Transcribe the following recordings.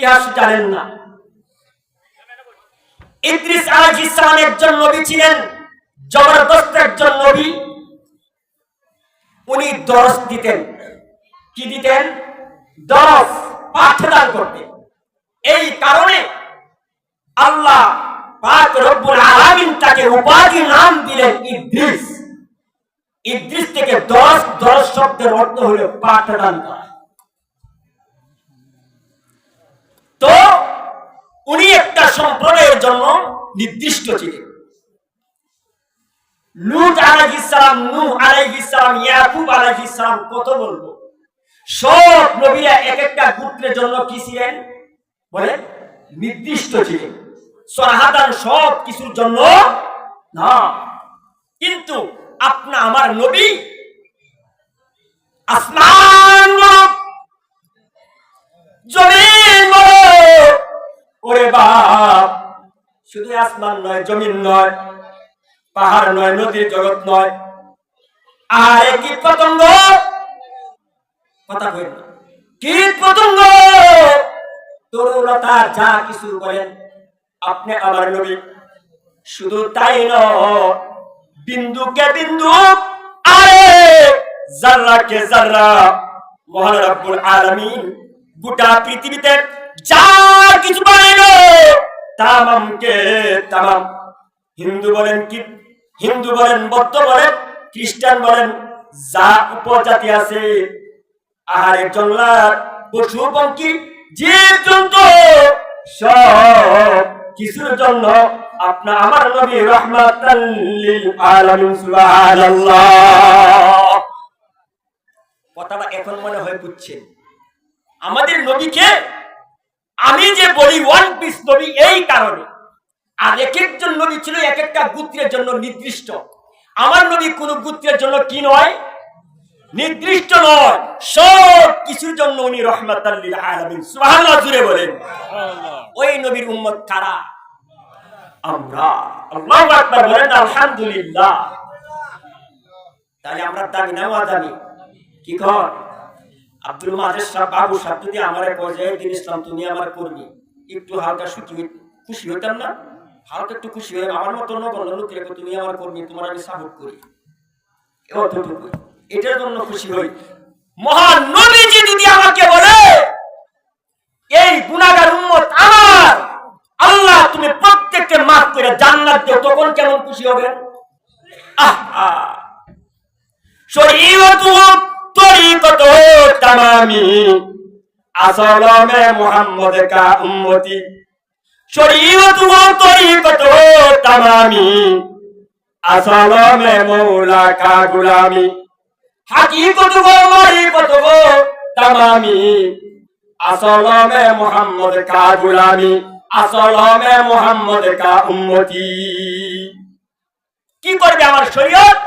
ইতিহাস জানেন না। ইদ্রিস আলাইহিস সালাম একজন নবী ছিলেন, জবরদস্ত একজন নবী। উনি দরস দিতেন। কি দিতেন? দরস, পাঠদান করতেন। এই কারণে আল্লাহ পাক রব্বুল আলামিন তাকে উপাধি নাম দিলেন ইদ্রিস। ইদ্রিস থেকে দরস শব্দের অর্থ হলো পাঠদান করা। তো উনি একটা সম্প্রদায়ের জন্য নির্দিষ্ট ছিলেন। লূত আলাইহিস সালাম, নূহ আলাইহিস সালাম, ইয়াকুব আলাইহিস সালাম, কত বলবো, সব নবীরা এক একটা গোত্রের জন্য কি ছিলেন বলেন? নির্দিষ্ট ছিলেন। সরাহাদান সব কিছুর জন্য না। কিন্তু আপনা আমার নবী আসমান জমিন, ওরে বাপ, শুধু আসমান নয়, জমিন নয়, পাহাড় নয়, নদীর জগৎ নয়, আর কীট পতঙ্গ, কথা কই না, কীট পতঙ্গ, তরুলতা, যা কিছু বলেন, আপনি আমার নবী। শুধু তাই নয়, বিন্দুকে বিন্দু, আরে জাররাকে জাররা, মহান রব্বুল আলামিন গোটা পৃথিবীতে যা কিছু বানাইলো তামামকে তামাম, হিন্দু বলেন, কি হিন্দু বলেন, বৌদ্ধ বলেন, খ্রিস্টান বলেন, যা উপজাতি আছে, আহারে জঙ্গলার পশু পঙ্খী জীব জন্তু, সব কিছুর জন্য আপনার আমার নবী রাহমাতাল লিল আলামিন। সুবহানাল্লাহ। কথাটা এখন মনে হয় বুঝছেন? আমাদের নবীকে আমি যে বলি ওয়ান পিস নবী এই কারণে, আর এক একজন নবী ছিল এক একটা গোত্রের জন্য নির্দিষ্ট। আমার নবী কোন গোত্রের জন্য কি নয়, নির্দিষ্ট নয়, সব কিছুর জন্য উনি রাহমাতাল লিল আলামিন। সুবহানাল্লাহ জুড়ে বলেন। ওই নবীর উম্মত কারা? আমরা। আল্লাহু আকবার বলেন, আলহামদুলিল্লাহ। তাহলে আমরা দামি না দামি? কি কর আব্দুল মাজিদ সাহেব, বাবু সাহেব যদি আমার পর্যায়ে দিন ইসলাম তুমি আমার কর্মী, একটু হালকা খুশি হইতাম না? হালকা একটু খুশি হয়ে আমার মতো নগণ্য লোকের তুমি আমার কর্মী, তোমার আমি সাপোর্ট করি, অতটুকু, এটার জন্য খুশি হই। মহান নবীজি যদি আমাকে বলে এই গুনাহগার উম্মত আমার, আল্লাহ তুমি প্রত্যেককে মাফ করে জান্নাত দাও, তখন কেমন খুশি হবে? আহা, শরীয়ত তরিকত তামামি, আসল মে মুহাম্মদ কা উম্মতি, শরীয়ত তরিকত তামামি, আসল মে মৌলা কা গুলামি, হাকিকত গো মারিফত গো তামামি, আসল মে মুহাম্মদ কা গুলামি, আসল মে মুহাম্মদ কা উম্মতি। কি করবে আমার শরীয়ত,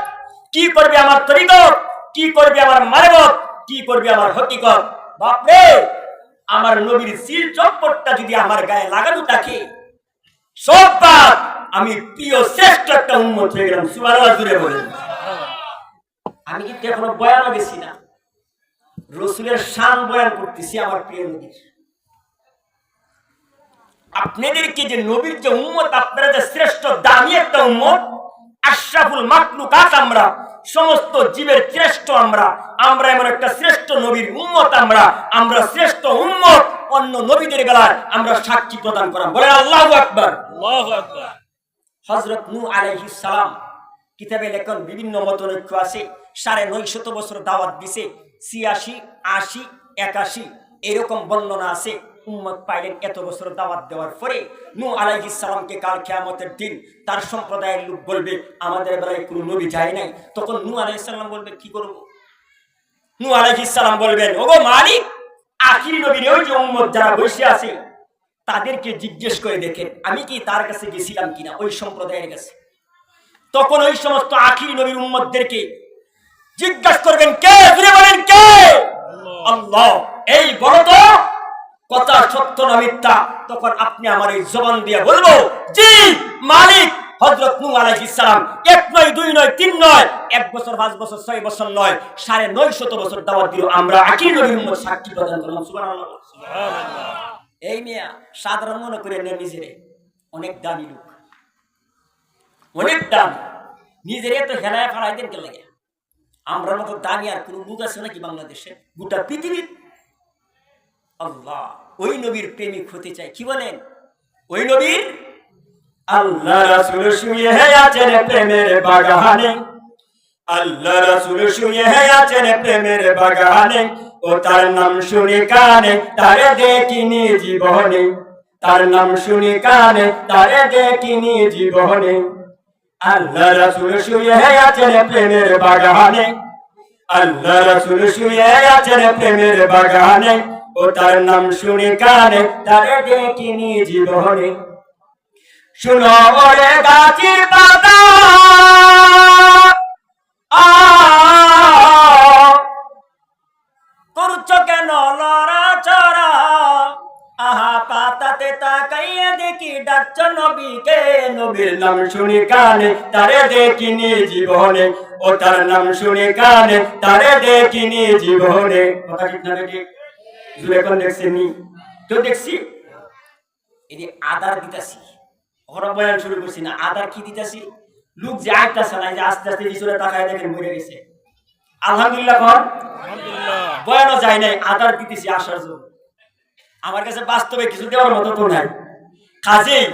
কি করবে আমার তরিকত, কি করবে আমার মারফত, কি করবে আমার হকিকত? বাপরে, আমার নবীর সিল চপ্পরটা যদি আমার গায়ে লাগানো থাকে, সব বাদ, আমি প্রিয় শ্রেষ্ঠ একটা উম্মত হয়ে গেলাম। সুবহানাল্লাহ জুড়ে বলেন। আমি কিন্তু এখনো বয়ানও গেছি না, রাসূলের শান বয়ান করতেছি আমার প্রিয় নবীর। আপনাদেরকে যে নবীর যে উম্মত, আপনারা যে শ্রেষ্ঠ দামি একটা উম্মত, আশরাফুল মাখলুকাত, আমরা সমস্ত জীবের শ্রেষ্ঠ, আমরা এমন একটা শ্রেষ্ঠ নবীর উম্মত, আমরা শ্রেষ্ঠ উম্মত, অন্য নবীদের বেলায় আমরা সাক্ষী প্রদান করা। বলেন আল্লাহু আকবার। আল্লাহু আকবার। হযরত নূহ আলাইহিস সালাম কিতাবে লেখেন, বিভিন্ন মতৈক্য আছে, 950 বছর দাওয়াত দিছে, 86, 80, 81 এরকম বর্ণনা আছে। উম্মত পাইলেন এত বছর দাওয়াত দেওয়ার পরে নূহ আলাইহিস সালামকে কাল কিয়ামতের দিন তার সম্প্রদায়ের লোক বলবে আমাদের বেলায় কোনো নবী যায় নাই। তখন নূহ আলাইহিস সালাম বলবে কি করব? নূহ আলাইহিস সালাম বলবেন, ওগো মালিক, আখিরি নবীর ওই যে উম্মত যারা বসে আছে তাদেরকে জিজ্ঞেস করে দেখেন আমি কি তার কাছে গেছিলাম কিনা, ওই সম্প্রদায়ের কাছে। তখন ওই সমস্ত আখিরি নবীর উম্মতদেরকে জিজ্ঞাসা করবেন, কে? জুড়ে বলেন কে? আল্লাহ। এই বলো তো কথা সত্য না মিথ্যা? তখন আপনি আমার এই জবান দিয়ে বলবো, জি মালিক। হযরত নূহ আলাইহিস সালাম 1 নয় 2 নয় 3 নয় 1 বছর 5 বছর 6 বছর নয় 950 বছর দাওয়াত দিল, আমরা আখিরি নবীর উম্মত সাক্ষী প্রদান করলাম। সুবহানাল্লাহ। সুবহানাল্লাহ। এই মিয়া সাধারণ মনে করে নেন নিজেরে অনেক দামি লোক, অনেক দাম, নিজেরে তো হেলায় ফেলাই দেন কে লাগে। আমরা মতো দামি আর কোন লোক আছে নাকি বাংলাদেশে, গোটা পৃথিবীর? আল্লাহ ওই নবীর প্রেমিক হতে চাই, কি বলেন? ওই নবীর আল্লাহ রাসূল শুয়ে আছেন প্রেমের বাগানে, আল্লাহ রাসূল শুয়ে আছেন প্রেমের বাগানে, ও তার নাম শুনি কানে তারে দেখিনি জীবনে, তার নাম শুনি কানে তারে দেখিনি জীবনে। আল্লাহ রাসূল শুয়ে আছেন প্রেমের বাগানে, আল্লাহ রাসূল শুয়ে আছেন প্রেমের বাগানে, ও তার নাম শুনি কানে তারে দেখিনি জীবনে। শুনো ওরে গাছের পাতা করছ কেন লড়াচড়া, আহা পাতাতে তাকাইয়া দেখি ডাকছ নবীকে, নবীর নাম শুনি কানে তারে দেখিনি জীবনে, ও তার নাম শুনি কানে তারে দেখিনি জীবনে। কথা ঠিক না ঠিক? এখন দেখছেনি তো, দেখছি এই যে আদার দিতাছি, ওরা বয়ান শুরু করছি না, আদার কি দিতাছি, লোক যে আইতাছে না, যে আস্তে আস্তে পিছনে তাকায় দেখেন মরে গেছে। আলহামদুলিল্লাহ কর, বয়ানও যায় নাই, আদার দিতেছি আসার জন্য। আমার কাছে বাস্তবে কিছু দেওয়ার মতো তো নাই। কাজেই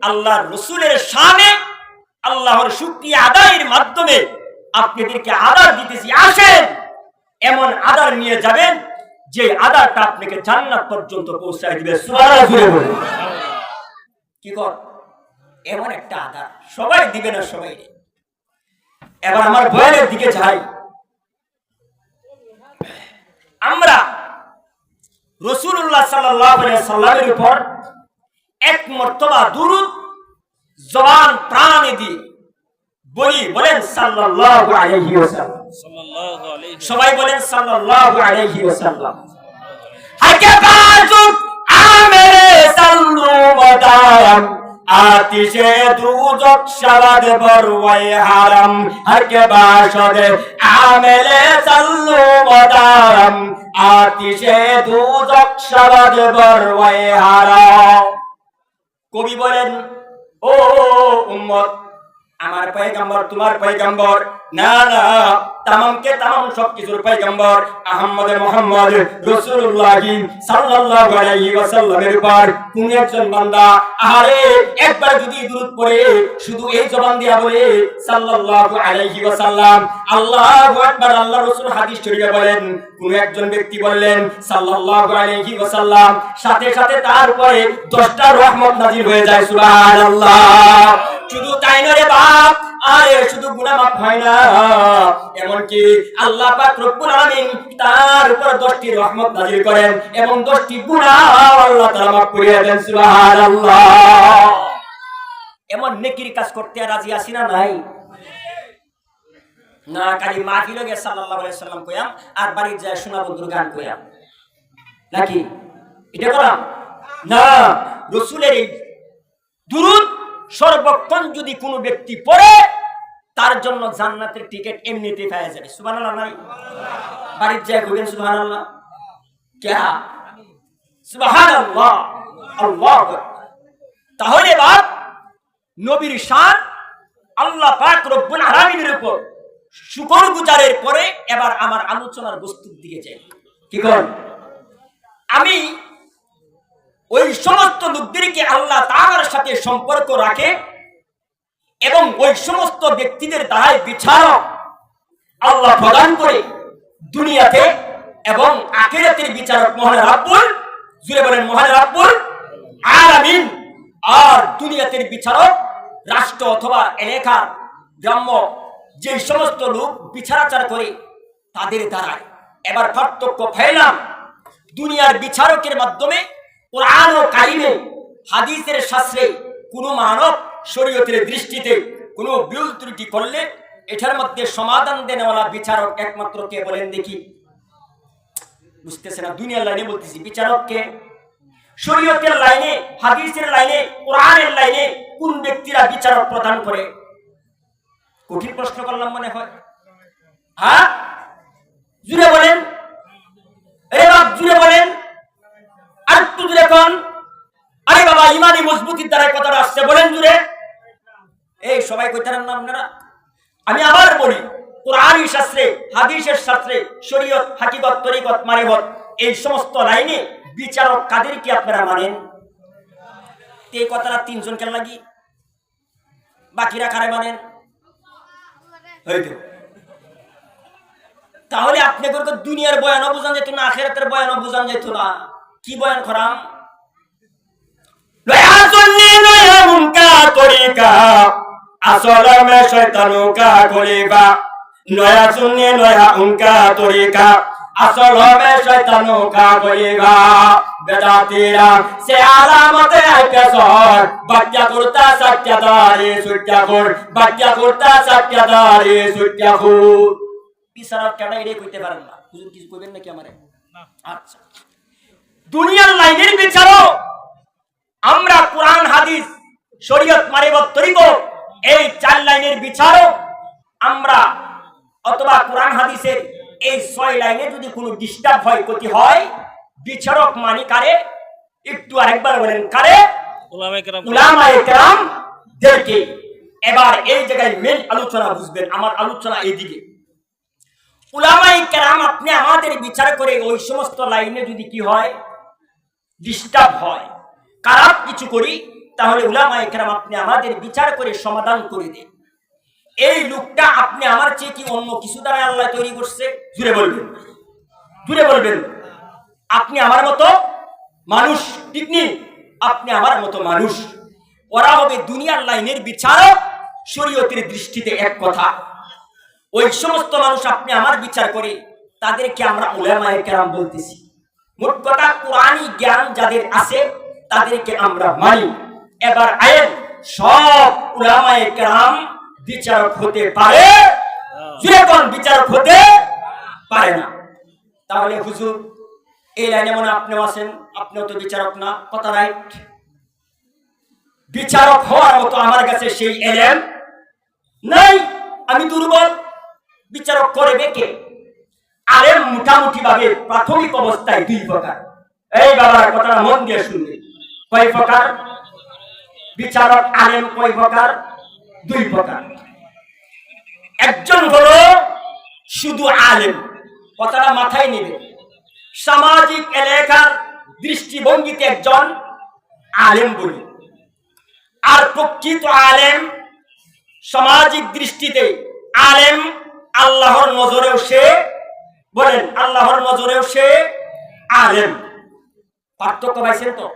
আল্লাহর রাসূলের শানে আল্লাহর শুকরিয়া আদায়ের মাধ্যমে আপনাদেরকে আদার দিতেছি, আসেন এমন আদার নিয়ে যাবেন যে আদারটা আপনাকে জান্নাত পর্যন্ত পৌঁছায় দিবে। সুবহানাল্লাহ। কি কর, এমন একটা আদার সবাই দিবে না, সবাই। এবার আমার বয়ানের দিকে যাই। আমরা রাসূলুল্লাহ সাল্লাল্লাহু আলাইহি সাল্লামের উপর এক মর্তবা দুরূদ জবান প্রাণ দিয়ে বলি, বলেন সাল্লাল্লাহু আলাইহি ওয়াসাল্লাম, সবাই বলেন সাল্লাল্লাহু আলাইহি ওয়াসাল্লাম। হাকে বাজুক আমেরে সাল্লু ওয়াদাম, আতিশে দুজক শাবাদ বরওয়াই হারাম, হাকে বাসদে আমেলে সাল্লু ওয়াদাম, আতিশে দুজক শাবাদ বরওয়াই হারাম। কবি বলেন, ও উম্মত, আমার পয়গম্বর তোমার পয়গম্বর না, না, তামামকে তামাম সবকিছুর পয়গম্বর আহমদ মুহাম্মদ রাসূলুল্লাহ সাল্লাল্লাহু আলাইহি ওয়াসাল্লামের উপর কোন একজন বান্দা আরে একবার যদি দুরূদ পড়ে, শুধু এই জবান দিয়া বলে সাল্লাল্লাহু আলাইহি ওয়াসাল্লাম, আল্লাহু আকবার, আল্লাহ রাসূল হাদিস শরীফে বলেন, কোন একজন ব্যক্তি বললেন সাল্লাল্লাহু আলাইহি ওয়াসাল্লাম, সাথে সাথে তার উপরে 10টা রহমত নাযিল হয়ে যায়। সুবহানাল্লাহ। শুধু তাই নয় রে বাপ, আরে শুধু গুনাহ মাফ হয় না, এমনকি আল্লাহ পাক রব্বুল আলামিন তার উপর 10টি রহমত নাযিল করেন এবং 10টি গুনাহ আল্লাহ তাআলা মাফ করিয়ে দেন। সুবহানাল্লাহ। এমন নেকির কাজ করতে রাজি আছি না নাই? না খালি মাহফিলে গিয়ে সাল্লাল্লাহু আলাইহি সাল্লাম কইয়াম আর বাড়ি যায় শোনা বন্ধুর গান কইয়াম নাকি? এটা করাম না। রাসূলের এই দুরূদ সর্বক্ষণ যদি কোনো ব্যক্তি পড়ে, তার জন্য জান্নাতের টিকিট এমনিতে পেয়ে যাবে। সুবহানাল্লাহ নাই? বাড়ির যায় কইবেন সুবহানাল্লাহ। কে? সুবহানাল্লাহ, আল্লাহু আকবার। তাহলে বাপ নবীর শান আল্লাহ পাক রব্বুল আলামিনের উপর শুকরগুজারের পরে এবার আমার আলোচনার বস্তুর দিকে যাই। কি করেন? আমি ওই সমস্ত লোকদেরকে আল্লাহ তাআলার সাথে সম্পর্ক রাখে এবং ওই সমস্ত ব্যক্তিদের দ্বারাই বিচারক আল্লাহ প্রদান করে দুনিয়াতে এবং আখিরাতের বিচারক মহান রাব্বুল, জুড়ে বলেন মহান রাব্বুল আলামিন। আর দুনিয়াতের বিচারক রাষ্ট্র অথবা এলাকার গ্রাম্য যে সমস্ত লোক বিচারাচার করে তাদের দ্বারাই। এবার পার্থক্য ফাইলাম, দুনিয়ার বিচারকের মাধ্যমে কোরআন ও কারিমে হাদিসের শাস্ত্রে কোনো মানব শরীয়তের দৃষ্টিতে কোনো ভুল ত্রুটি করলে এটার মধ্যে সমাধান দেনেওয়ালা বিচারক একমাত্র কে বলেন দেখি? বুঝতেছে না? দুনিয়ার লাইনে বলতেছি, বিচারক কে? শরীয়তের লাইনে, হাদিসের লাইনে, কোরআনের লাইনে কোন ব্যক্তিরা বিচারক প্রদান করে? কঠিন প্রশ্ন করলাম মনে হয়। হ্যাঁ, জুড়ে বলেন, এ বাপ জুড়ে বলেন, আর একটু জুড়ে কোন অনুভূতির দ্বারা কথাটা আসছে বলেন জুড়ে? এই সবাই কইতারেন না আপনারা? আমি আবার বলি, কোরআনী শাস্ত্রে, হাদিসের শাস্ত্রে, শরীয়ত, হাকিকত, তরিকত, মারিফত এই সমস্ত লাইনে বিচারক কাদেরকে আপনারা মানেন? এই কথাটা তিনজন কেন লাগি, বাকিরা কারে মানেন? তাহলে আপনি দুনিয়ার বয়ানও বুঝান যেত না, আখিরাতের বয়ানও বুঝান যেত না। কি বয়ান করাম? লয়া সুন্নি লয়া মুনকা তরিকা আসল মে শয়তানু কা খলিফা। লয়া সুন্নি লয়া উনকা তরিকা আসল মে শয়তানু কা খলিফা। বেদাতিরা সে আলামতে আইকাসর বাক্য করতা সত্যদারি সুত্যাখুর, বাক্য করতা সত্যদারি সুত্যাখুর। বিচারক কেডা এটাই কইতে পারেন না। হুজুর কিছু কইবেন নাকি আমারে? আচ্ছা, দুনিয়ার লাইনের বিচারক আমরা, কোরআন হাদিস শরীয়ত মারিফত তরিকত এই 4 লাইনের বিচারক আমরা, অথবা কোরআন হাদিসের এই 6 লাইনে যদি কোনো ডিস্টার্ব হয়, ক্ষতি হয়, বিচারক মানি কারে? একটু আরেকবার বলেন, কারে? উলামায়ে কেরাম দেরকে। এবার এই জায়গায় মেন আলোচনা বুঝবেন, আমার আলোচনা এইদিকে। উলামায়ে কেরাম আপনি আমাদের বিচার করে ওই সমস্ত লাইনে যদি কি হয়, ডিস্টার্ব হয়, খারাপ কিছু করি, তাহলে উলামায়ে কেরাম আপনি আমাদের বিচার করে সমাধান করে দেন। এই লোকটা আপনি আমার চেয়ে কি অন্য কিছু দ্বারা আল্লাহ তৈরি করছে? জুড়ে বলবেন, জুড়ে বলবেন। আপনি আমার মতো মানুষ, ঠিক নেই? আপনি আমার মতো মানুষ। ওরা হবে দুনিয়ার লাইনের বিচারক, শরীয়তের দৃষ্টিতে এক কথা। ওই সমস্ত মানুষ আপনি আমার বিচার করে তাদেরকে আমরা উলামায়ে কেরাম বলতেছি। মোট কথা, কোরআনী জ্ঞান যাদের আছে তাদেরকে আমরা মানি। এবার আয়েন, সব উলামায়ে কেরাম বিচারক হতে পারে? যেরকম বিচারক হতে পারে না। তাহলে হুজুর এই লাইনে মনে আপনিও আছেন, আপনিও তো বিচারক না, কথা রাইট? বিচারক হওয়ার মতো আমার কাছে সেই এলেম নাই, আমি দুর্বল। বিচারক করবে কে? আলেম মোটামুটি ভাবে প্রাথমিক অবস্থায় 2 প্রকার। এই বাবার কথাটা মন দিয়ে শুনবে। কয় প্রকার বিচারক আলেম? কয় প্রকার? 2 প্রকার। একজন হলো শুধু আলেম, কথাটা মাথায় নেবে। সামাজিক এলাকার দৃষ্টিভঙ্গিতে একজন আলেম বলি। আর প্রকৃত আলেম সামাজিক দৃষ্টিতে আলেম, আল্লাহর নজরেও সে, বলেন আল্লাহর নজরেও সে আলেম। পার্থক্য পাইছেন তো?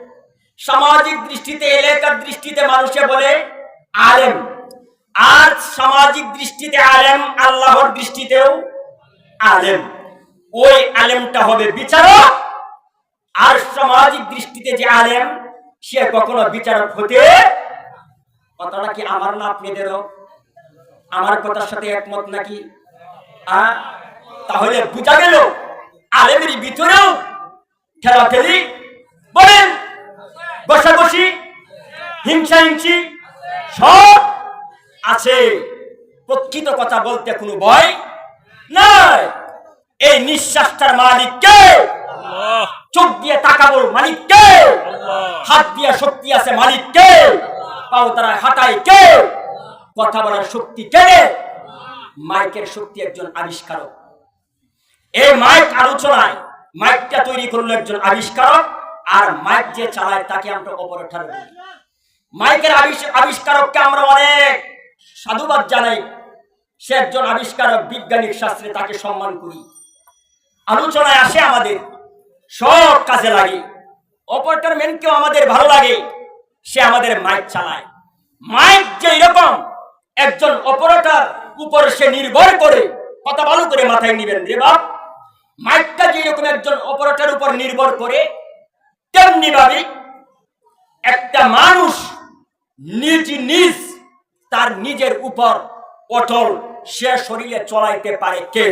সামাজিক দৃষ্টিতে, এলাকার দৃষ্টিতে মানুষে বলে আলেম, আর সামাজিক দৃষ্টিতে আলেম, আল্লাহর দৃষ্টিতেও আলেম। ওই আলেমটা হবে বিচারক। আর সামাজিক দৃষ্টিতে যে আলেম, সে কখনো বিচারক হতে, কথাটা কি আমার না আপনাদেরও? আমার কথার সাথে একমত নাকি? তাহলে বুঝা গেল আলেমের ভিতরেও ঠেলাঠেলি, বলেন বসাবসি, হিংসা হিংসি সব আছে। প্রকৃত কথা বলতে কোনো ভয় নাই। এই নিঃশ্বাসটার মালিক কে? চোখ দিয়ে তাকাবোর মালিক কে? হাত দিয়ে শক্তি আছে মালিক কে? পাও দ্বারা হাঁটাই কে? কথা বলার শক্তি কে? মাইকের শক্তি একজন আবিষ্কারক। এই মাইক আলোচনায় মাইকটা তৈরি করলো একজন আবিষ্কারক, আর মাইক যে চালায় তাকে আমরা অপারেটর বলি। মাইকের আবিষ্কারককে আমরা অনেক সাধুবাদ জানাই। সে একজন আবিষ্কারক, বিজ্ঞানিক শাস্ত্রে তাকে সম্মান করি। আলোচনায় আসে, আমাদের সব কাজে লাগে। অপারেটর ম্যানকেও আমাদের ভালো লাগে, সে আমাদের মাইক চালায়। মাইক যে এরকম একজন অপারেটর উপর সে নির্ভর করে, কথা ভালো করে মাথায় নিবেন রে বাপ। মাইকটা যে এরকম একজন অপারেটর উপর নির্ভর করে, তেমনি ভাবে একটা মানুষ নিজ তার নিজের উপর অটল, সে শরীরে চলাইতে পারে কে?